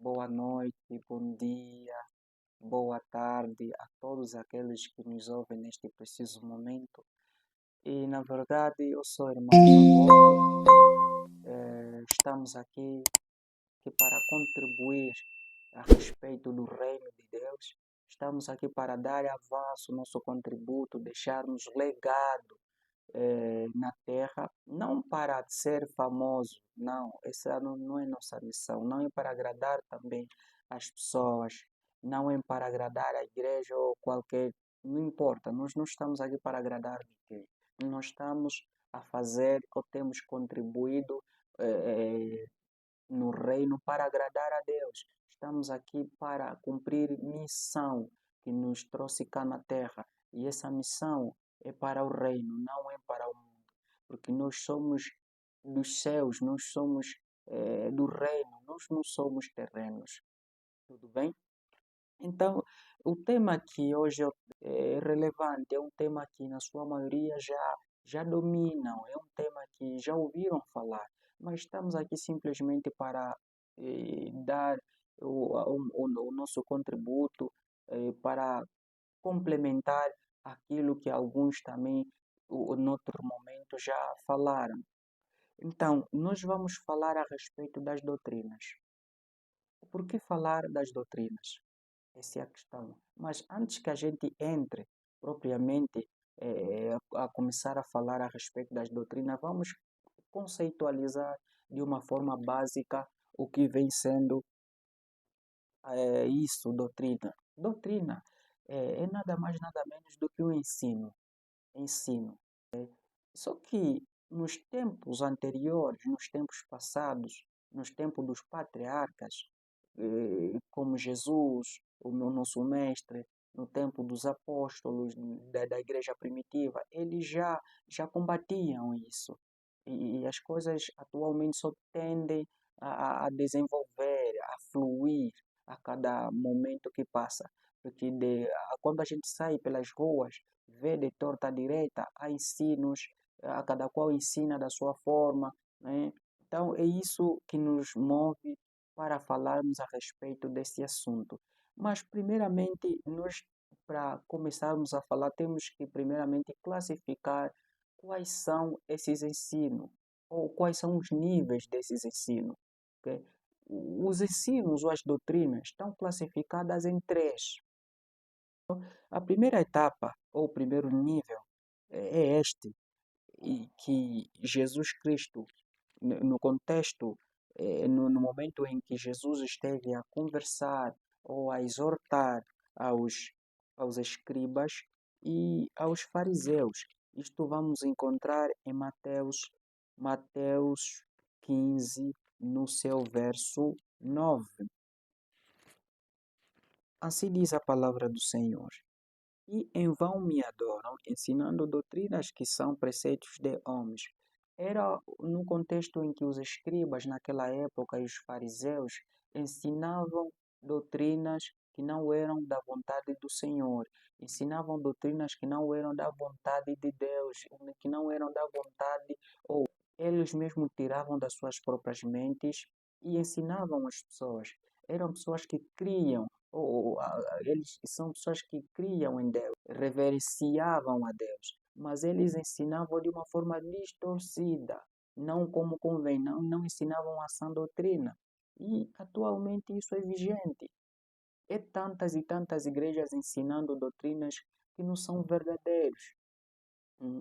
boa noite, bom dia, boa tarde a todos aqueles que nos ouvem neste preciso momento. E na verdade, eu sou o irmão Saboto. Estamos aqui para contribuir a respeito do reino de Deus. Estamos aqui para dar avanço, nosso contributo, deixarmos legado na terra, não para ser famoso, não, essa não é nossa missão, não é para agradar também as pessoas, não é para agradar a igreja ou qualquer, não importa, nós não estamos aqui para agradar ninguém, nós estamos a fazer ou temos contribuído no reino para agradar a Deus. Estamos aqui para cumprir missão que nos trouxe cá na terra. E essa missão é para o reino, não é para o mundo. Porque nós somos dos céus, nós somos do reino, nós não somos terrenos. Tudo bem? Então, o tema que hoje é relevante, é um tema que na sua maioria já dominam, é um tema que já ouviram falar, mas estamos aqui simplesmente para dar o nosso contributo para complementar aquilo que alguns também, noutro momento, já falaram. Então, nós vamos falar a respeito das doutrinas. Por que falar das doutrinas? Essa é a questão. Mas antes que a gente entre propriamente a começar a falar a respeito das doutrinas, vamos conceitualizar de uma forma básica o que vem sendo isso, doutrina. Doutrina é nada mais, nada menos do que um ensino. Ensino. Só que nos tempos anteriores, nos tempos passados, nos tempos dos patriarcas, como Jesus, o nosso mestre, no tempo dos apóstolos, da igreja primitiva, eles já combatiam isso. E as coisas atualmente só tendem a desenvolver, a fluir a cada momento que passa. Porque quando a gente sai pelas ruas, vê de torta à direita, há ensinos, a cada qual ensina da sua forma, né? Então, é isso que nos move para falarmos a respeito desse assunto. Mas, primeiramente, nós, para começarmos a falar, temos que, primeiramente, classificar quais são esses ensinos, ou quais são os níveis desses ensinos. Ok? Os ensinos ou as doutrinas estão classificadas em três. A primeira etapa, ou o primeiro nível, é este, e que Jesus Cristo, no contexto, no momento em que Jesus esteve a conversar ou a exortar aos, aos escribas e aos fariseus. Isto vamos encontrar em Mateus 15, no seu verso 9. Assim diz a palavra do Senhor. E em vão me adoram, ensinando doutrinas que são preceitos de homens. Era no contexto em que os escribas, naquela época, e os fariseus ensinavam doutrinas que não eram da vontade do Senhor, ensinavam doutrinas que não eram da vontade de Deus, que não eram da vontade, ou eles mesmos tiravam das suas próprias mentes e ensinavam as pessoas. Eram pessoas que criam eles são pessoas que criam em Deus, reverenciavam a Deus, mas eles ensinavam de uma forma distorcida, não como convém, não ensinavam a sã doutrina. E atualmente isso é vigente. É tantas e tantas igrejas ensinando doutrinas que não são verdadeiros. Hum.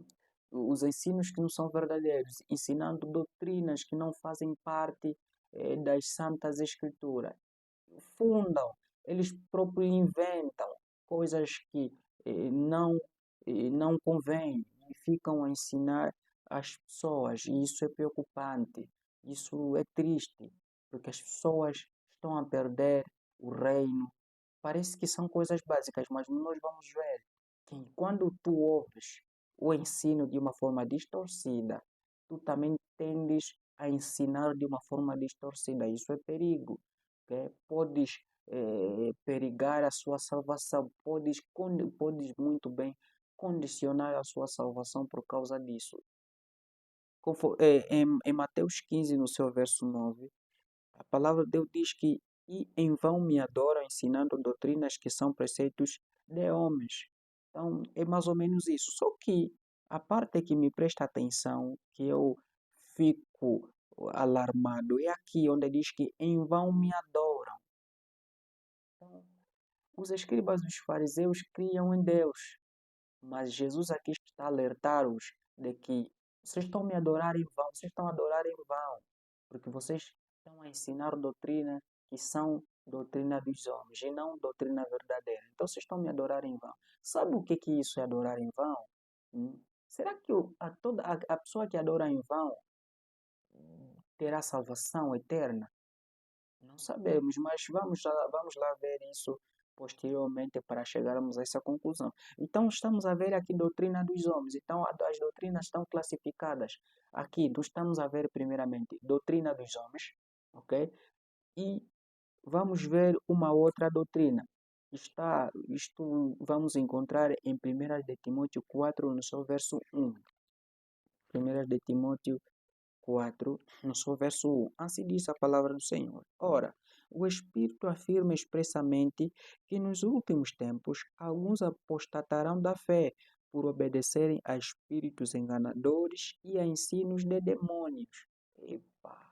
Os ensinos que não são verdadeiros, ensinando doutrinas que não fazem parte das Santas Escrituras. Fundam, eles próprios inventam coisas que não convêm e ficam a ensinar as pessoas. E isso é preocupante, isso é triste, porque as pessoas estão a perder o reino. Parece que são coisas básicas, mas nós vamos ver que quando tu ouves o ensino de uma forma distorcida, tu também tendes a ensinar de uma forma distorcida. Isso é perigo. Okay? Podes perigar a sua salvação, podes muito bem condicionar a sua salvação por causa disso. Em Mateus 15, no seu verso 9, a palavra de Deus diz que e em vão me adoram, ensinando doutrinas que são preceitos de homens. Então, é mais ou menos isso. Só que a parte que me presta atenção, que eu fico alarmado, é aqui onde diz que em vão me adoram. Então, os escribas e os fariseus criam em Deus, mas Jesus aqui está a alertar-os de que vocês estão me adorar em vão, vocês estão a adorar em vão, porque vocês estão a ensinar doutrina que são doutrina dos homens e não doutrina verdadeira. Então vocês estão me adorar em vão. Sabe o que isso é adorar em vão? Será que a pessoa que adora em vão terá salvação eterna? Não sabemos, mas vamos lá ver isso posteriormente para chegarmos a essa conclusão. Então, estamos a ver aqui doutrina dos homens. Então, as doutrinas estão classificadas. Aqui, nós estamos a ver, primeiramente, doutrina dos homens, ok? E vamos ver uma outra doutrina. Isto vamos encontrar em 1 de Timóteo 4, no seu verso 1. 1 de Timóteo 4, no seu verso 1. Assim diz a palavra do Senhor. Ora, o Espírito afirma expressamente que nos últimos tempos alguns apostatarão da fé por obedecerem a espíritos enganadores e a ensinos de demônios. Epa,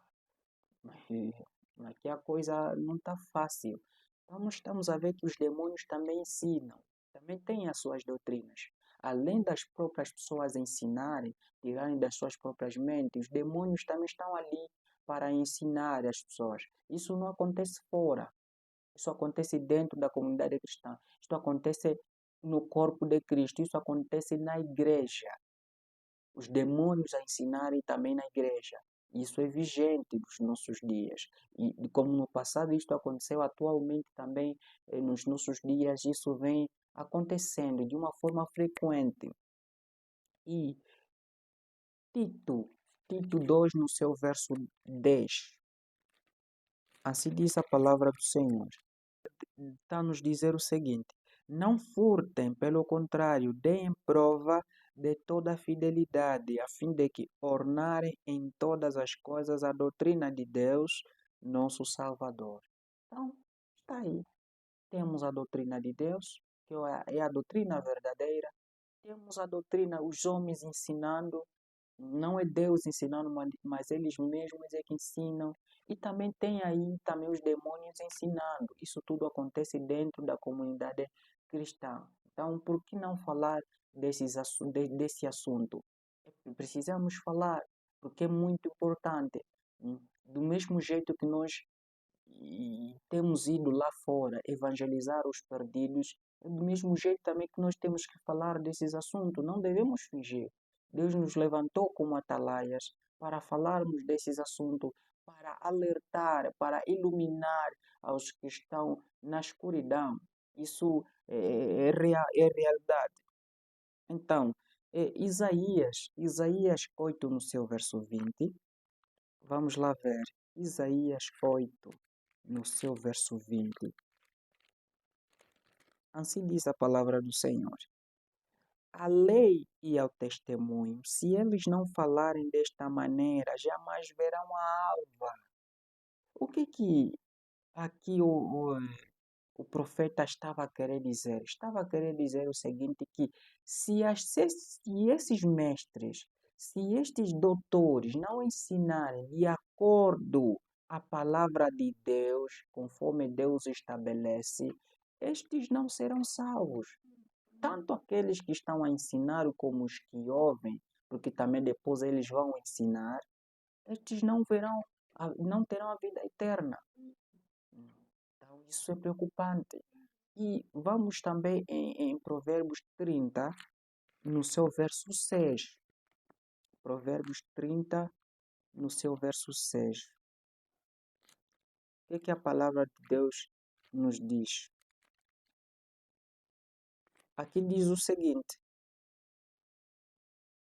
aqui a coisa não está fácil. Então, nós estamos a ver que os demônios também ensinam, também têm as suas doutrinas. Além das próprias pessoas ensinarem, tirarem das suas próprias mentes, os demônios também estão ali para ensinar as pessoas. Isso não acontece fora. Isso acontece dentro da comunidade cristã. Isso acontece no corpo de Cristo. Isso acontece na igreja. Os demônios a ensinarem também na igreja. Isso é vigente nos nossos dias. E como no passado isto aconteceu, atualmente também nos nossos dias isso vem acontecendo de uma forma frequente. E Tito, Tito 2 no seu verso 10. Assim diz a palavra do Senhor. Está a nos dizer o seguinte: não furtem, pelo contrário, deem prova de toda a fidelidade, a fim de que ornarem em todas as coisas a doutrina de Deus, nosso Salvador. Então, está aí. Temos a doutrina de Deus, que é a doutrina verdadeira. Temos a doutrina, os homens ensinando, não é Deus ensinando, mas eles mesmos é que ensinam. E também tem aí também os demônios ensinando. Isso tudo acontece dentro da comunidade cristã. Então, por que não falar desse assunto? Precisamos falar, porque é muito importante. Do mesmo jeito que nós temos ido lá fora evangelizar os perdidos, do mesmo jeito também que nós temos que falar desses assuntos, não devemos fingir. Deus nos levantou como atalaias para falarmos desses assuntos, para alertar, para iluminar aos que estão na escuridão. Isso é realidade. Então, Isaías 8 no seu verso 20, vamos lá ver. Isaías 8 no seu verso 20. Assim diz a palavra do Senhor. A lei e ao testemunho, se eles não falarem desta maneira, jamais verão a alva. O que aqui o profeta estava a querer dizer? Estava a querer dizer o seguinte, que se esses mestres, se estes doutores não ensinarem de acordo a palavra de Deus, conforme Deus estabelece, estes não serão salvos. Tanto aqueles que estão a ensinar como os que ouvem, porque também depois eles vão ensinar, estes não terão a vida eterna. Então, isso é preocupante. E vamos também em Provérbios 30, no seu verso 6. Provérbios 30, no seu verso 6. O que a palavra de Deus nos diz? Aqui diz o seguinte: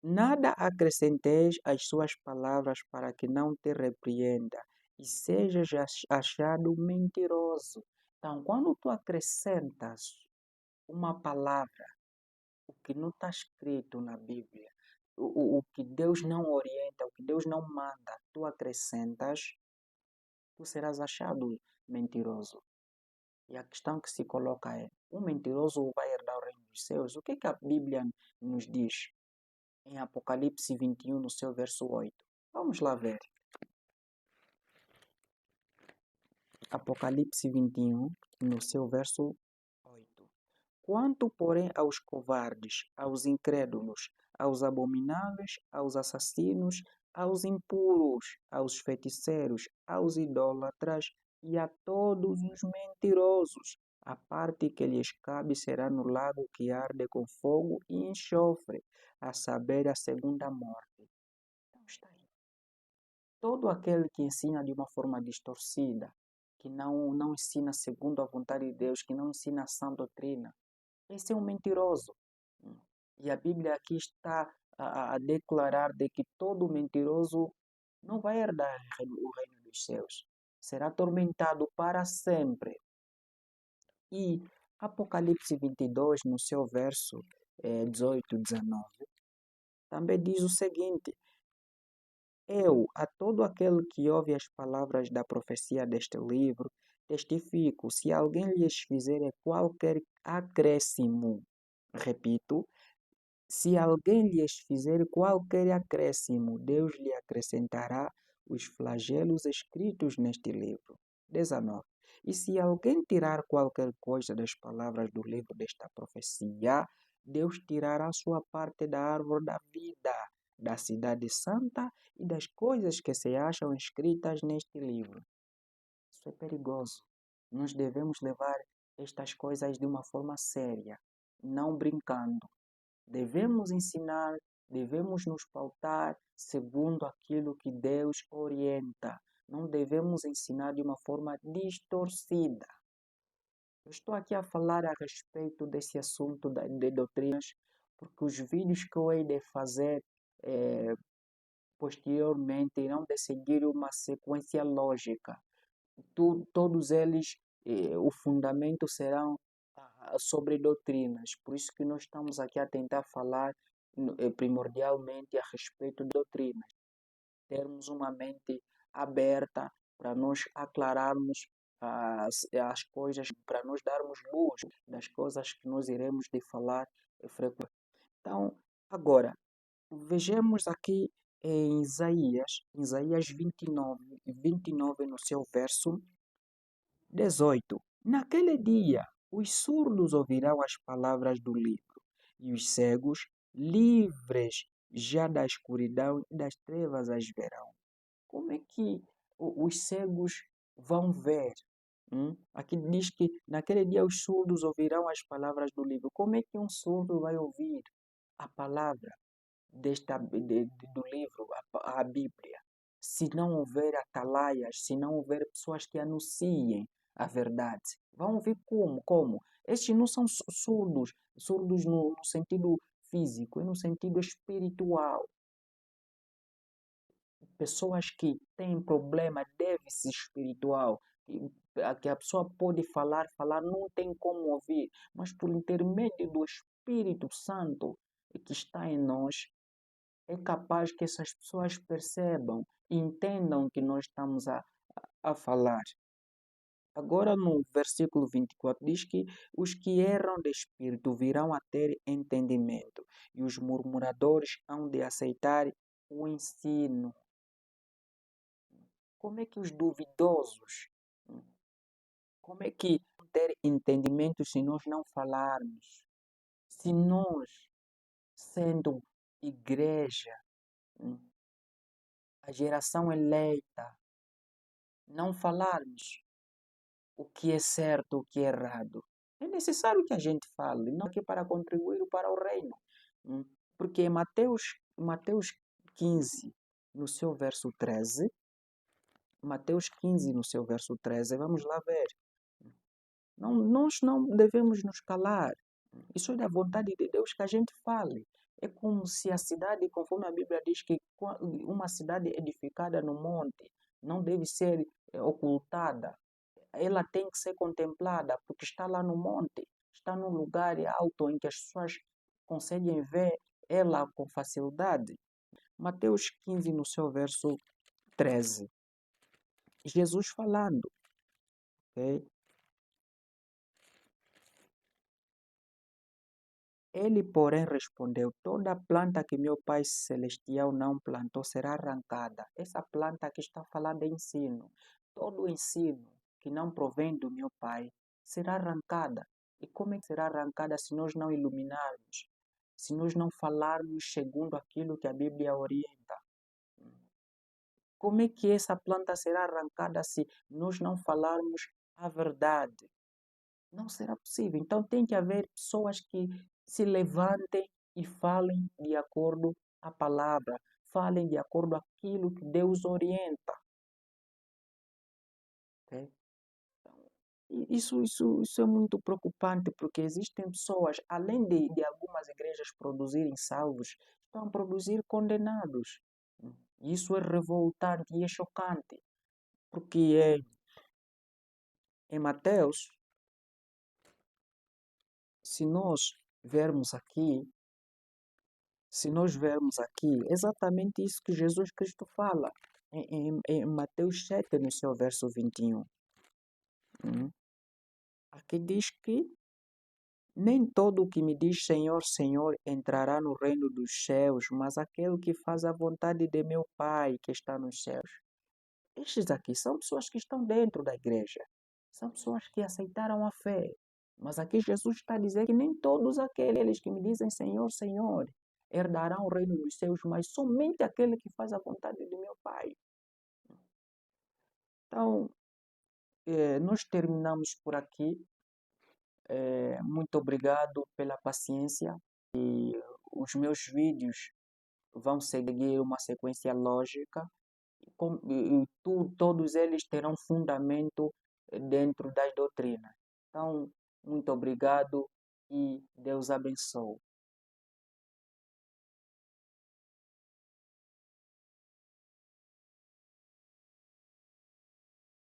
nada acrescenteis às suas palavras para que não te repreenda e sejas achado mentiroso. Então, quando tu acrescentas uma palavra, o que não está escrito na Bíblia, o que Deus não orienta, o que Deus não manda, tu acrescentas, tu serás achado mentiroso. E a questão que se coloca é, o mentiroso vai herdar o reino dos céus? O que é que a Bíblia nos diz em Apocalipse 21, no seu verso 8? Vamos lá ver. Apocalipse 21, no seu verso 8. Quanto, porém, aos covardes, aos incrédulos, aos abomináveis, aos assassinos, aos impuros, aos feiticeiros, aos idólatras e a todos os mentirosos, a parte que lhes cabe será no lago que arde com fogo e enxofre, a saber, a segunda morte. Então está aí. Todo aquele que ensina de uma forma distorcida, que não ensina segundo a vontade de Deus, que não ensina a sã doutrina, esse é um mentiroso. E a Bíblia aqui está a declarar de que todo mentiroso não vai herdar o reino dos céus. Será atormentado para sempre. E Apocalipse 22, no seu verso 18 e 19, também diz o seguinte: Eu, a todo aquele que ouve as palavras da profecia deste livro, testifico, se alguém lhes fizer qualquer acréscimo, repito, se alguém lhes fizer qualquer acréscimo, Deus lhe acrescentará os flagelos escritos neste livro. 19. E se alguém tirar qualquer coisa das palavras do livro desta profecia, Deus tirará sua parte da árvore da vida, da cidade santa e das coisas que se acham escritas neste livro. Isso é perigoso. Nós devemos levar estas coisas de uma forma séria, não brincando. Devemos ensinar, devemos nos pautar segundo aquilo que Deus orienta. Não devemos ensinar de uma forma distorcida. Eu estou aqui a falar a respeito desse assunto de doutrinas, porque os vídeos que eu hei de fazer posteriormente irão de seguir uma sequência lógica. Todos eles, o fundamento serão sobre doutrinas. Por isso que nós estamos aqui a tentar falar primordialmente a respeito de doutrinas. Termos uma mente aberta para nós aclararmos as coisas, para nós darmos luz das coisas que nós iremos de falar frequentemente. Então, agora, vejamos aqui em Isaías 29 no seu verso 18. Naquele dia, os surdos ouvirão as palavras do livro, e os cegos, livres já da escuridão e das trevas, as verão. Como é que os cegos vão ver? Aqui diz que naquele dia os surdos ouvirão as palavras do livro. Como é que um surdo vai ouvir a palavra do livro, a Bíblia? Se não houver atalaias, se não houver pessoas que anunciem a verdade. Vão ouvir como? Como? Estes não são surdos, surdos no sentido físico, e no sentido espiritual. Pessoas que têm problema déficit espiritual, que a pessoa pode falar, não tem como ouvir, mas por intermédio do Espírito Santo que está em nós, é capaz que essas pessoas percebam, entendam o que nós estamos a falar. Agora no versículo 24 diz que os que erram de espírito virão a ter entendimento, e os murmuradores hão de aceitar o ensino. Como é que os duvidosos, como é que vão ter entendimento se nós não falarmos? Se nós, sendo igreja, a geração eleita, não falarmos o que é certo, o que é errado. É necessário que a gente fale, não que para contribuir para o reino. Porque Mateus 15, no seu verso 13, Mateus 15, no seu verso 13, vamos lá ver. Nós não devemos nos calar. Isso é da vontade de Deus que a gente fale. É como se a cidade, conforme a Bíblia diz que uma cidade edificada no monte não deve ser ocultada. Ela tem que ser contemplada porque está lá no monte, está num lugar alto em que as pessoas conseguem ver ela com facilidade. Mateus 15, no seu verso 13. Jesus falando. Ele, porém, respondeu: Toda planta que meu Pai Celestial não plantou será arrancada. Essa planta que está falando é ensino. Todo ensino que não provém do meu Pai será arrancada. E como é que será arrancada se nós não iluminarmos? Se nós não falarmos segundo aquilo que a Bíblia orienta? Como é que essa planta será arrancada se nós não falarmos a verdade? Não será possível. Então tem que haver pessoas que se levantem e falem de acordo à palavra, falem de acordo àquilo que Deus orienta. Ok? Isso é muito preocupante, porque existem pessoas, além de algumas igrejas produzirem salvos, estão a produzir condenados. Isso é revoltante e é chocante, porque em Mateus, se nós vermos aqui, se nós vermos aqui, é exatamente isso que Jesus Cristo fala em Mateus 7, no seu verso 21. Aqui diz que nem todo o que me diz Senhor, Senhor entrará no reino dos céus, mas aquele que faz a vontade de meu Pai que está nos céus. Estes aqui são pessoas que estão dentro da igreja, são pessoas que aceitaram a fé. Mas aqui Jesus está a dizer que nem todos aqueles que me dizem Senhor, Senhor herdarão o reino dos céus, mas somente aquele que faz a vontade de meu Pai. Então, nós terminamos por aqui. Muito obrigado pela paciência. Os meus vídeos vão seguir uma sequência lógica. Todos eles terão fundamento dentro das doutrinas. Então, muito obrigado e Deus abençoe.